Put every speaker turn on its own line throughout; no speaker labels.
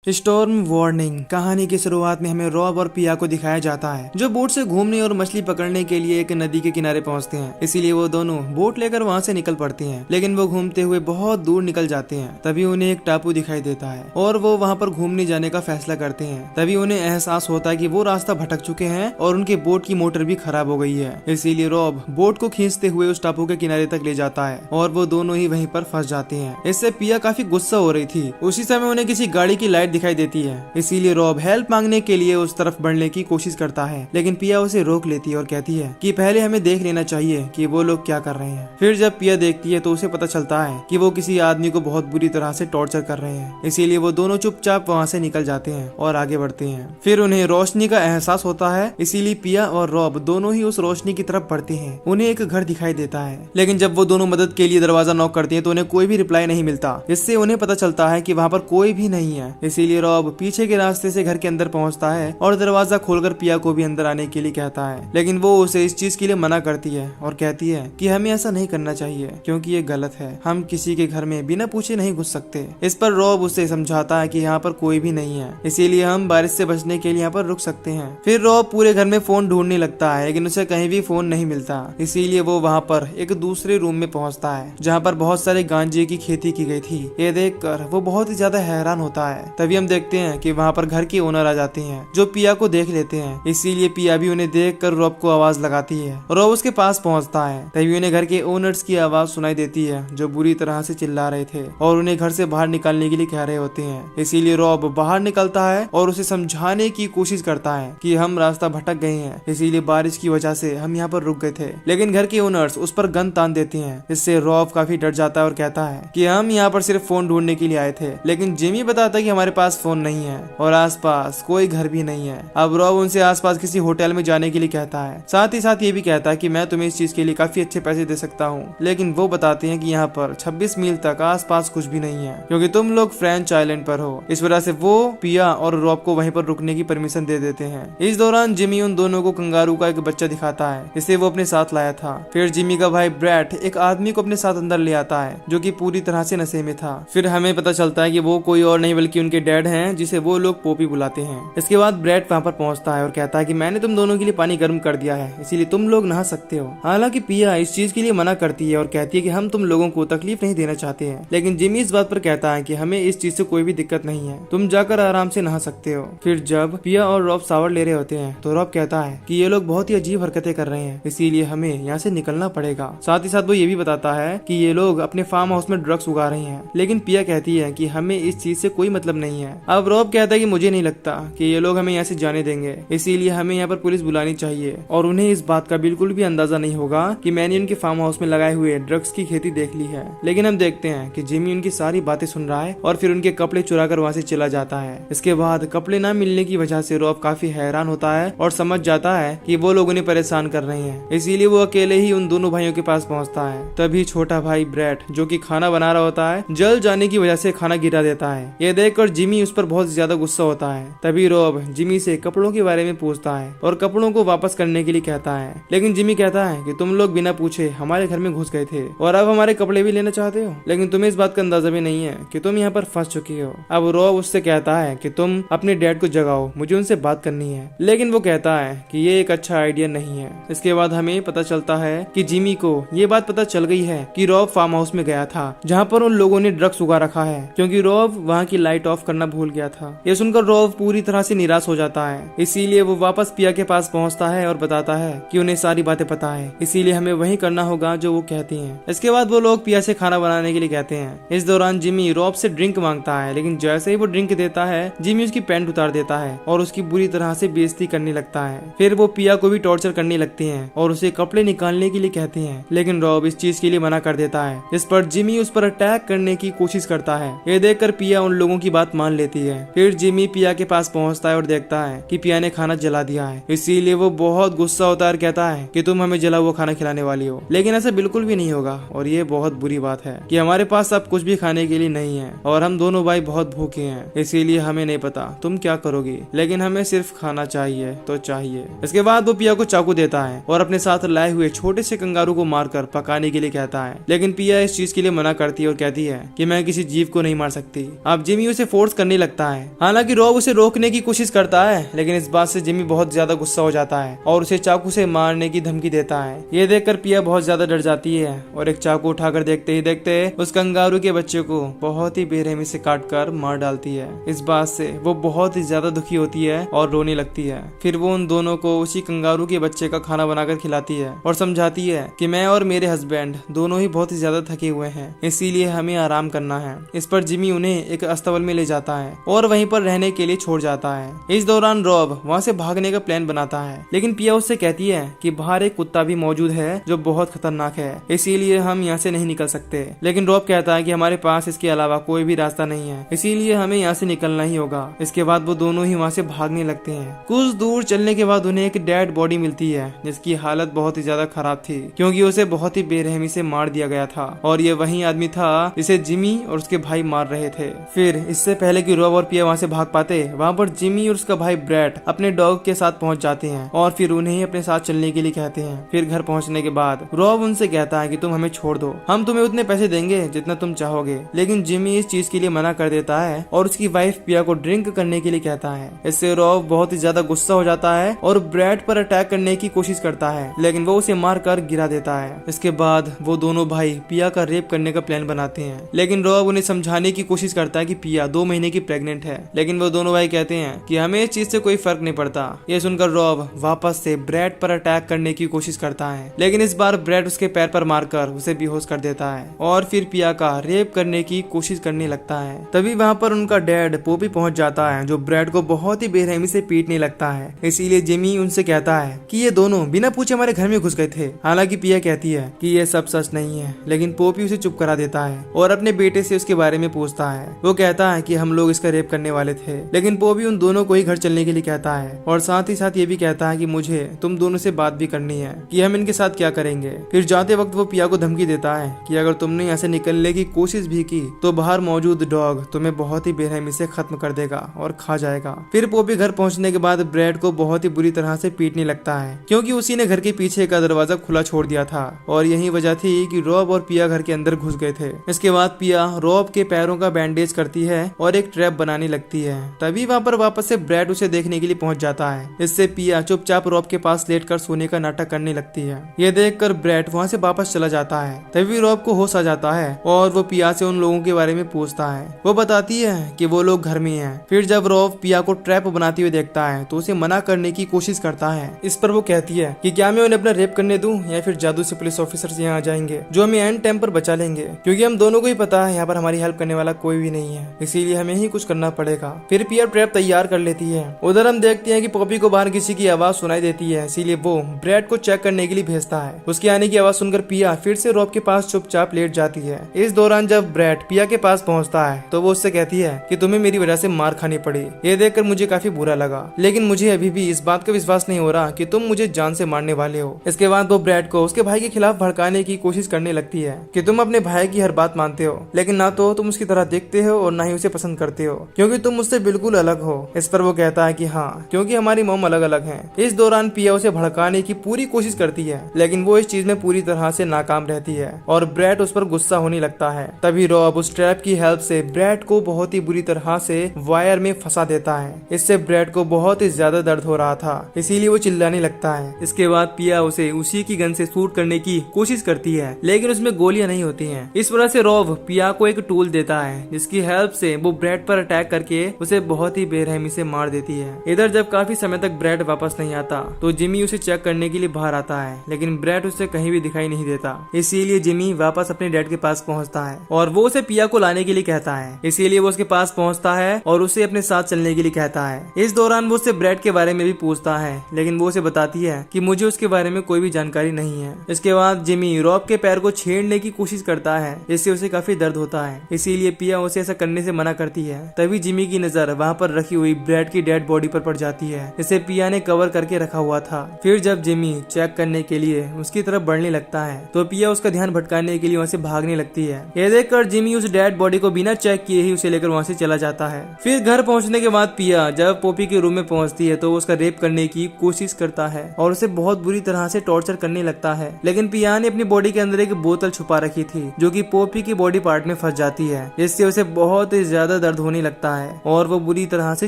Storm warning. कहानी की शुरुआत में हमें रॉब और पिया को दिखाया जाता है जो बोट से घूमने और मछली पकड़ने के लिए एक नदी के किनारे पहुंचते हैं। इसीलिए वो दोनों बोट लेकर वहां से निकल पड़ते हैं, लेकिन वो घूमते हुए बहुत दूर निकल जाते हैं। तभी उन्हें एक टापू दिखाई देता है और वो वहां पर घूमने जाने का फैसला करते हैं। तभी उन्हें एहसास होता है कि वो रास्ता भटक चुके हैं और उनके बोट की मोटर भी खराब हो गई है। इसीलिए रॉब बोट को खींचते हुए उस टापू के किनारे तक ले जाता है और वो दोनों ही वहीं पर फंस जाते हैं। इससे पिया काफी गुस्सा हो रही थी। उसी समय उन्हें किसी गाड़ी की लाइट दिखाई देती है। इसीलिए रॉब हेल्प मांगने के लिए उस तरफ बढ़ने की कोशिश करता है, लेकिन पिया उसे रोक लेती है और कहती है कि पहले हमें देख लेना चाहिए कि वो लोग क्या कर रहे हैं। फिर जब पिया देखती है तो उसे पता चलता है कि वो किसी आदमी को बहुत बुरी तरह से टॉर्चर कर रहे हैं। इसीलिए वो दोनों चुपचाप वहाँ से निकल जाते हैं और आगे बढ़ते हैं। फिर उन्हें रोशनी का एहसास होता है, इसीलिए पिया और रॉब दोनों ही उस रोशनी की तरफ बढ़ते हैं। उन्हें एक घर दिखाई देता है, लेकिन जब वो दोनों मदद के लिए दरवाजा नॉक करते हैं तो उन्हें कोई भी रिप्लाई नहीं मिलता। इससे उन्हें पता चलता है कि वहाँ पर कोई भी नहीं है। इसीलिए रॉब पीछे के रास्ते से घर के अंदर पहुंचता है और दरवाजा खोलकर पिया को भी अंदर आने के लिए कहता है, लेकिन वो उसे इस चीज के लिए मना करती है और कहती है कि हमें ऐसा नहीं करना चाहिए क्योंकि ये गलत है। हम किसी के घर में बिना पूछे नहीं घुस सकते। इस पर रॉब उसे समझाता है कि यहाँ पर कोई भी नहीं है, इसीलिए हम बारिश से बचने के लिए यहाँ पर रुक सकते हैं। फिर रॉब पूरे घर में फोन ढूंढने लगता है, लेकिन उसे कहीं भी फोन नहीं मिलता। इसीलिए वो वहाँ पर एक दूसरे रूम में पहुँचता है जहाँ पर बहुत सारे गांजे की खेती की गई थी। ये देखकर वो बहुत ही ज्यादा हैरान होता है। तभी हम देखते हैं कि वहाँ पर घर के ओनर आ जाते हैं जो पिया को देख लेते हैं। इसीलिए पिया भी उन्हें देखकर रॉब को आवाज लगाती है। रॉब उसके पास पहुंचता है। तभी उन्हें घर के ओनर्स की आवाज सुनाई देती है जो बुरी तरह से चिल्ला रहे थे और उन्हें घर से बाहर निकालने के लिए कह रहे होते हैं। इसीलिए रॉब बाहर निकलता है और उसे समझाने की कोशिश करता है कि हम रास्ता भटक गए हैं, इसीलिए बारिश की वजह से हम यहाँ पर रुक गए थे। लेकिन घर के ओनर्स उस पर गन तान देते हैं। इससे रॉब काफी डर जाता है और कहता है कि हम यहाँ पर सिर्फ फोन ढूंढने के लिए आए थे। लेकिन जिमी बताता है कि हमारे पास फोन नहीं है और आसपास कोई घर भी नहीं है। अब रॉब उनसे आसपास किसी होटल में जाने के लिए कहता है। साथ ही साथ ये भी कहता है कि मैं तुम्हें इस चीज के लिए काफी अच्छे पैसे दे सकता हूँ, लेकिन वो बताते हैं कि यहाँ पर 26 मील तक आसपास कुछ भी नहीं है क्योंकि तुम लोग फ्रेंच आइलैंड पर हो। इस वजह से वो पिया और रॉब को वहीं पर रुकने की परमिशन दे देते हैं। इस दौरान जिमी उन दोनों को कंगारू का एक बच्चा दिखाता है, इसे वो अपने साथ लाया था। फिर जिमी का भाई ब्रैट एक आदमी को अपने साथ अंदर ले आता है जो कि पूरी तरह से नशे में था। फिर हमें पता चलता है कि वो कोई और नहीं बल्कि उनके डैड हैं जिसे वो लोग पोपी बुलाते हैं। इसके बाद ब्रैट वहाँ पर पहुँचता है और कहता है कि मैंने तुम दोनों के लिए पानी गर्म कर दिया है, इसीलिए तुम लोग नहा सकते हो। हालांकि पिया इस चीज के लिए मना करती है और कहती है कि हम तुम लोगों को तकलीफ नहीं देना चाहते हैं, लेकिन जिमी इस बात पर कहता है कि हमें इस चीज से कोई भी दिक्कत नहीं है, तुम जाकर आराम से नहा सकते हो। फिर जब पिया और रॉब शावर ले रहे होते हैं तो रॉब कहता है कि ये लोग बहुत ही अजीब हरकतें कर रहे हैं, इसीलिए हमें यहाँ से निकलना पड़ेगा। साथ ही साथ वो ये भी बताता है कि ये लोग अपने फार्म हाउस में ड्रग्स उगा रहे हैं, लेकिन पिया कहती है कि हमें इस चीज से कोई मतलब नहीं है। अब रॉब कहता है कि मुझे नहीं लगता कि ये लोग हमें यहाँ से जाने देंगे, इसीलिए हमें यहाँ पर पुलिस बुलानी चाहिए और उन्हें इस बात का बिल्कुल भी अंदाजा नहीं होगा कि मैंने उनके फार्म हाउस में लगाए हुए ड्रग्स की खेती देख ली है। लेकिन हम देखते हैं कि जिमी उनकी सारी बातें सुन रहा है और फिर उनके कपड़े चुरा कर वहाँ से चला जाता है। इसके बाद कपड़े न मिलने की वजह से रॉब काफी हैरान होता है और समझ जाता है कि वो लोग उन्हें परेशान कर रहे हैं, इसीलिए वो अकेले ही उन दोनों भाइयों के पास पहुँचता है। तभी छोटा भाई ब्रैट जो कि खाना बना रहा होता है जल जाने की वजह से खाना गिरा देता है। ये देखकर जिमी उस पर बहुत ज्यादा गुस्सा होता है। तभी रॉब जिमी से कपड़ों के बारे में पूछता है और कपड़ों को वापस करने के लिए कहता है, लेकिन जिमी कहता है कि तुम लोग बिना पूछे हमारे घर में घुस गए थे और अब हमारे कपड़े भी लेना चाहते हो, लेकिन तुम्हें इस बात का अंदाजा भी नहीं है कि तुम यहाँ पर फंस चुकी हो। अब रॉब उससे कहता है कि तुम अपने डैड को जगाओ, मुझे उनसे बात करनी है, लेकिन वो कहता है कि ये एक अच्छा आइडिया नहीं है। इसके बाद हमें पता चलता है कि जिमी को ये बात पता चल गई है कि रॉब फार्म हाउस में गया था जहाँ पर उन लोगों ने ड्रग्स उगा रखा है, क्योंकि रॉब वहाँ की लाइट ऑफ करना भूल गया था। ये सुनकर रॉब पूरी तरह से निराश हो जाता है, इसीलिए वो वापस पिया के पास पहुँचता है और बताता है कि उन्हें सारी बातें पता है, इसीलिए हमें वही करना होगा जो वो कहती हैं। इसके बाद वो लोग पिया से खाना बनाने के लिए कहते हैं। इस दौरान जिमी रॉब से ड्रिंक मांगता है, लेकिन जैसे ही वो ड्रिंक देता है जिमी उसकी पैंट उतार देता है और उसकी बुरी तरह से बेइज्जती करने लगता है। फिर वो पिया को भी टॉर्चर करने लगते हैं और उसे कपड़े निकालने के लिए कहते हैं, लेकिन रॉब इस चीज के लिए मना कर देता है। इस पर जिमी उस पर अटैक करने की कोशिश करता है। ये देखकर पिया उन लोगों की बात मान लेती है। फिर जिमी पिया के पास पहुंचता है और देखता है कि पिया ने खाना जला दिया है, इसीलिए वो बहुत गुस्सा होता है और कहता है कि तुम हमें जला हुआ खाना खिलाने वाली हो, लेकिन ऐसा बिल्कुल भी नहीं होगा और ये बहुत बुरी बात है कि हमारे पास अब कुछ भी खाने के लिए नहीं है और हम दोनों भाई बहुत भूखे हैं, इसीलिए हमें नहीं पता तुम क्या करोगी, लेकिन हमें सिर्फ खाना चाहिए तो चाहिए। इसके बाद वो पिया को चाकू देता है और अपने साथ लाए हुए छोटे से कंगारू को मारकर पकाने के लिए कहता है, लेकिन पिया इस चीज के लिए मना करती है और कहती है कि मैं किसी जीव को नहीं मार सकती। अब जिमी उसे फोर्स करने लगता है। हालांकि रॉब उसे रोकने की कोशिश करता है, लेकिन इस बात से जिमी बहुत ज्यादा गुस्सा हो जाता है और उसे चाकू से मारने की धमकी देता है। ये देखकर पिया बहुत ज्यादा डर जाती है और एक चाकू उठाकर देखते ही देखते उस कंगारू के बच्चे को बहुत ही बेरहमी से काटकर मार डालती है। इस बात से वो बहुत ही ज्यादा दुखी होती है और रोने लगती है। फिर वो उन दोनों को उसी कंगारू के बच्चे का खाना बनाकर खिलाती है और समझाती है कि मैं और मेरे हस्बैंड दोनों ही बहुत ही ज्यादा थके हुए हैं, इसीलिए हमें आराम करना है। इस पर जिमी उन्हें एक अस्तबल में ले जाता है और वहीं पर रहने के लिए छोड़ जाता है। इस दौरान रॉब वहाँ से भागने का प्लान बनाता है, लेकिन पिया उससे कहती है कि बाहर एक कुत्ता भी मौजूद है जो बहुत खतरनाक है, इसीलिए हम यहाँ से नहीं निकल सकते। लेकिन रॉब कहता है कि हमारे पास इसके अलावा कोई भी रास्ता नहीं है, इसीलिए हमें यहाँ से निकलना ही होगा। इसके बाद वो दोनों ही वहाँ से भागने लगते हैं। कुछ दूर चलने के बाद उन्हें एक डेड बॉडी मिलती है जिसकी हालत बहुत ही ज्यादा खराब थी, क्योंकि उसे बहुत ही बेरहमी से मार दिया गया था और ये वही आदमी था जिसे जिमी और उसके भाई मार रहे थे। फिर इससे पहले कि रॉब और पिया वहाँ से भाग पाते, वहाँ पर जिमी और उसका भाई ब्रैट अपने डॉग के साथ पहुँच जाते हैं और फिर उन्हें अपने साथ चलने के लिए कहते हैं। फिर घर पहुँचने के बाद रॉब उनसे कहता है कि तुम हमें छोड़ दो, हम तुम्हें उतने पैसे देंगे जितना तुम चाहोगे। लेकिन जिमी इस चीज के लिए मना कर देता है और उसकी वाइफ पिया को ड्रिंक करने के लिए कहता है। इससे रॉब बहुत ही ज्यादा गुस्सा हो जाता है और ब्रैड पर अटैक करने की कोशिश करता है, लेकिन वो उसे मार कर गिरा देता है। इसके बाद वो दोनों भाई पिया का रेप करने का प्लान बनाते हैं, लेकिन रॉब उन्हें समझाने की कोशिश करता है कि पिया 2 महीने की प्रेग्नेंट है। लेकिन वो दोनों भाई कहते हैं कि हमें इस चीज से कोई फर्क नहीं पड़ता। ये सुनकर रॉब वापस से ब्रैड पर अटैक करने की कोशिश करता है, लेकिन इस बार ब्रैड उसके पैर पर मारकर उसे बेहोश कर देता है और फिर पिया का रेप करने की कोशिश करने लगता है। तभी वहाँ पर उनका डैड पोपी पहुंच जाता है, जो ब्रैड को बहुत ही बेरहमी से पीटने लगता है। इसीलिए जिमी उनसे कहता है कि ये दोनों बिना पूछे हमारे घर में घुस गए थे। हालांकि पिया कहती है कि ये सब सच नहीं है, लेकिन पोपी उसे चुप करा देता है और अपने बेटे से उसके बारे में पूछता है। वो कहता है कि हम लोग इसका रेप करने वाले थे, लेकिन पोपी उन दोनों को ही घर चलने के लिए कहता है और साथ ही साथ ये भी कहता है कि मुझे तुम दोनों से बात भी करनी है कि हम इनके साथ क्या करेंगे। फिर जाते वक्त वो पिया को धमकी देता है कि अगर तुमने यहाँ से निकलने की कोशिश भी की तो बाहर मौजूद डॉग तुम्हें बहुत ही बेरहमी से खत्म कर देगा और खा जाएगा। फिर पोपी घर पहुंचने के बाद ब्रैड को बहुत ही बुरी तरह से पीटने लगता है, क्योंकि उसी ने घर के पीछे का दरवाजा खुला छोड़ दिया था और यही वजह थी कि रॉब और पिया घर के अंदर घुस गए थे। इसके बाद पिया रॉब के पैरों का बैंडेज करती है और एक ट्रैप बनाने लगती है। तभी वहाँ पर वापस से ब्रैड उसे देखने के लिए पहुंच जाता है। इससे पिया चुपचाप रॉब के पास लेटकर सोने का नाटक करने लगती है। ये देखकर ब्रैड वहाँ से वापस चला जाता है। तभी रॉब को होश आ जाता है और वो पिया से उन लोगों के बारे में पूछता है। वो बताती है कि वो लोग घर में हैं। फिर जब रॉब पिया को ट्रैप बनाते हुए देखता है तो उसे मना करने की कोशिश करता है। इस पर वो कहती है कि क्या मैं उन्हें अपना रेप करने दूं या फिर जादू से पुलिस ऑफिसर्स यहाँ आ जाएंगे जो हमें एंड टाइम पर बचा लेंगे, क्योंकि हम दोनों को ही पता है यहाँ पर हमारी हेल्प करने वाला कोई भी नहीं है, इसीलिए हमें ही कुछ करना पड़ेगा। फिर पिया ट्रैप तैयार कर लेती है। उधर हम देखते हैं कि पॉपी को बाहर किसी की आवाज सुनाई देती है, इसीलिए वो ब्रैड को चेक करने के लिए भेजता है। उसके आने की आवाज सुनकर पिया फिर से रॉब के पास चुपचाप लेट जाती है। इस दौरान जब ब्रैड पिया के पास पहुंचता है तो वो उससे कहती है कि तुम्हें मेरी वजह से मार खानी पड़ी। ये देखकर मुझे काफी बुरा लगा, लेकिन मुझे अभी भी इस बात का विश्वास नहीं हो रहा कि तुम मुझे जान से मारने वाले हो। इसके बाद वो ब्रैड को उसके भाई के खिलाफ भड़काने की कोशिश करने लगती है कि तुम अपने भाई की हर बात मानते हो, लेकिन ना तो तुम उसकी तरह दिखते हो और ना ही उसे पसंद करते हो, क्योंकि तुम उससे बिल्कुल अलग हो। इस पर वो कहता है कि हाँ, क्योंकि हमारी मॉम अलग अलग है। इस दौरान पिया उसे भड़काने की पूरी कोशिश करती है, लेकिन वो इस चीज में पूरी तरह से नाकाम रहती है और ब्रैड उस पर गुस्सा होने लगता है। तभी रॉब उस ट्रैप की हेल्प से ब्रैड को बहुत ही बुरी तरह से वायर में फंसा देता है। इससे ब्रैड को बहुत ही ज्यादा दर्द हो रहा था, इसीलिए वो चिल्लाने लगता है। इसके बाद पिया उसे उसी की गन से शूट करने की कोशिश करती है, लेकिन उसमें गोलियां नहीं होती हैं। इस वजह से रॉब पिया को एक टूल देता है, जिसकी हेल्प से वो ब्रैड पर अटैक करके उसे बहुत ही बेरहमी से मार देती है। इधर जब काफी समय तक ब्रैड वापस नहीं आता तो जिमी उसे चेक करने के लिए बाहर आता है, लेकिन ब्रैड उसे कहीं भी दिखाई नहीं देता। इसीलिए जिमी वापस अपने डैड के पास पहुंचता है और वो उसे पिया को लाने के लिए कहता है। इसीलिए वो उसके पास पहुंचता है और उसे अपने साथ चलने के लिए कहता है। इस दौरान वो उससे ब्रैड के बारे में भी पूछता है, लेकिन वो उसे बताती है कि मुझे उसके बारे में कोई भी जानकारी नहीं है। इसके बाद जिमी रॉब के पैर को छेड़ने की कोशिश करता है, जिससे उसे काफी दर्द होता है। इसीलिए पिया उसे ऐसा करने से मना करती है। तभी जिमी की नजर वहाँ पर रखी हुई ब्रैड की डेड बॉडी पर पड़ जाती है, जिसे पिया ने कवर करके रखा हुआ था। फिर जब जिमी चेक करने के लिए उसकी तरफ बढ़ने लगता है तो पिया उसका ध्यान भटकाने के लिए वहाँ से भागने लगती है। ये देखकर जिमी उस डेड बॉडी को बिना चेक किए ही उसे लेकर वहाँ से चला जाता है। फिर घर पहुँचने के बाद पिया जब पोपी के रूम में पहुँचती है तो उसका रेप करने की कोशिश करता है और उसे बहुत बुरी तरह से टॉर्चर करने लगता है, लेकिन पिया ने अपनी बॉडी के अंदर एक बोतल छुपा रखी थी जो कि पोपी की बॉडी पार्ट में फंस जाती है, जिससे उसे बहुत ही ज्यादा ज्यादा दर्द होने लगता है और वो बुरी तरह से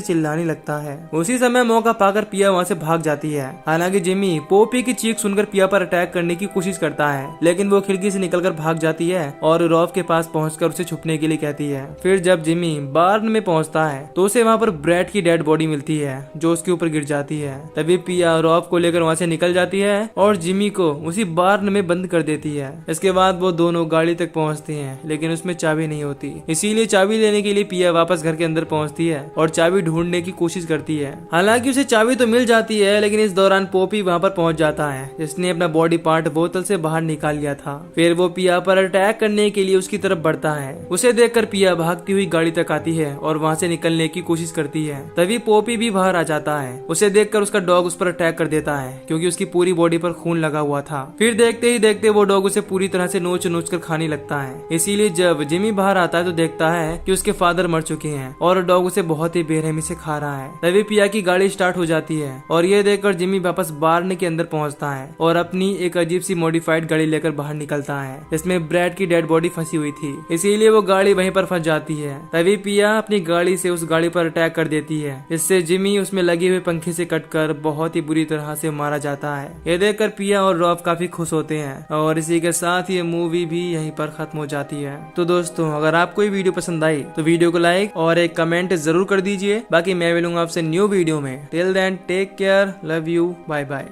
चिल्लाने लगता है। उसी समय मौका पाकर पिया वहाँ से भाग जाती है। हालांकि जिमी पोपी की चीख सुनकर पिया पर अटैक करने की कोशिश करता है, लेकिन वो खिड़की से निकलकर भाग जाती है और रॉफ के पास पहुंचकर उसे छुपने के लिए कहती है। फिर जब जिमी बार्न में पहुंचता है तो उसे वहाँ पर ब्रैड की डेड बॉडी मिलती है जो उसके ऊपर गिर जाती है। तभी पिया रॉफ को लेकर वहाँ से निकल जाती है और जिमी को उसी बार्न में बंद कर देती है। इसके बाद वो दोनों गाड़ी तक पहुँचते हैं, लेकिन उसमें चाबी नहीं होती। इसीलिए चाबी लेने के लिए पिया वापस घर के अंदर पहुँचती है और चाबी ढूंढने की कोशिश करती है। हालांकि उसे चाबी तो मिल जाती है, लेकिन इस दौरान पोपी वहाँ पर पहुँच जाता है, जिसने अपना बॉडी पार्ट बोतल से बाहर निकाल लिया था। फिर वो पिया पर अटैक करने के लिए उसकी तरफ बढ़ता है। उसे देखकर पिया भागती हुई गाड़ी तक आती है और वहाँ से निकलने की कोशिश करती है। तभी पोपी भी बाहर आ जाता है। उसे देखकर उसका डॉग उस पर अटैक कर देता है, क्योंकि उसकी पूरी बॉडी पर खून लगा हुआ था। फिर देखते ही देखते वो डॉग उसे पूरी तरह से नोच नोच कर खाने लगता है। इसीलिए जब जिमी बाहर आता है तो देखता है कि उसके फादर मर चुके हैं और डॉग उसे बहुत ही बेरहमी से खा रहा है। तभी पिया की गाड़ी स्टार्ट हो जाती है और ये देखकर जिमी वापस बार्न के अंदर पहुंचता है और अपनी एक अजीब सी मॉडिफाइड गाड़ी लेकर बाहर निकलता है। इसमें ब्रैड की डेड बॉडी फंसी हुई थी, इसीलिए वो गाड़ी वहीं पर फंस जाती है। तभी पिया अपनी गाड़ी से उस गाड़ी पर अटैक कर देती है, जिससे जिमी उसमें लगे हुए पंखे से कटकर बहुत ही बुरी तरह से मारा जाता है। ये देखकर पिया और रॉफ काफी खुश होते हैं और इसी के साथ ये मूवी भी यहीं पर खत्म हो जाती है। तो दोस्तों, अगर आपको ये वीडियो पसंद आई तो वीडियो को लाइक और एक कमेंट जरूर कर दीजिए। बाकी मैं मिलूंगा आपसे न्यू वीडियो में। Till then take care, love you, bye bye.